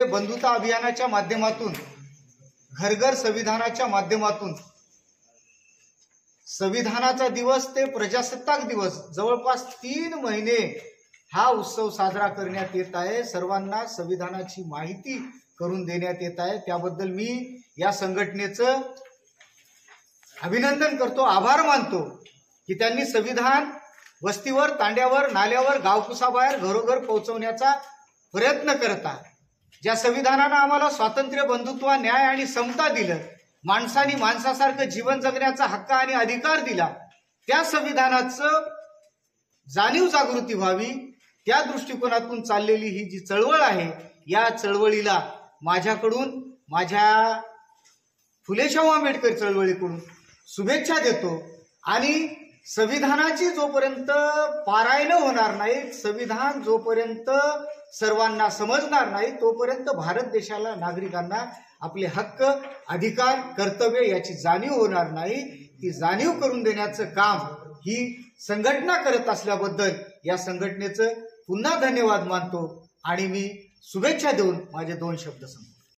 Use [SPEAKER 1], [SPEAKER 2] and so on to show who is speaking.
[SPEAKER 1] बंधुता अभियानाच्या माध्यमातून, घर घर संविधानाच्या माध्यमातून संविधानाचा दिवस ते प्रजासत्ताक दिवस जवळपास 3 महिने हा उत्सव साजरा करण्यात येत आहे। सर्वांना संविधानाची माहिती करून देण्यात येत आहे। त्याबद्दल मी या संघटनेचं अभिनंदन करतो, आभार मानतो की त्यांनी संविधान वस्तीवर, तांड्यावर, नाल्यावर, गावकुसाबाहेर घरोघर पोहोचवण्याचा प्रयत्न करतात। ज्या संविधानानं आम्हाला स्वातंत्र्य, बंधुत्व, न्याय आणि समता दिलं, माणसाने माणसासारखं जीवन जगण्याचा हक्क आणि अधिकार दिला, त्या संविधानाचं जाणीव जागृती व्हावी, त्या दृष्टिकोनातून चाललेली ही जी चळवळ आहे, या चळवळीला माझ्याकडून, माझ्या फुले शाहू आंबेडकर चळवळीकडून शुभेच्छा देतो। आणि संविधानाची जोपर्यंत पारायण होणार नाही, संविधान जोपर्यंत सर्वांना समजणार नाही, तोपर्यंत भारत देशाला, नागरिकांना आपले हक्क, अधिकार, कर्तव्य याची जाणीव होणार नाही। ती जाणीव करून देण्याचं काम ही संघटना करत असल्याबद्दल या संघटनेचं पुन्हा धन्यवाद मानतो आणि मी शुभेच्छा देऊन माझे 2 शब्द संपतो।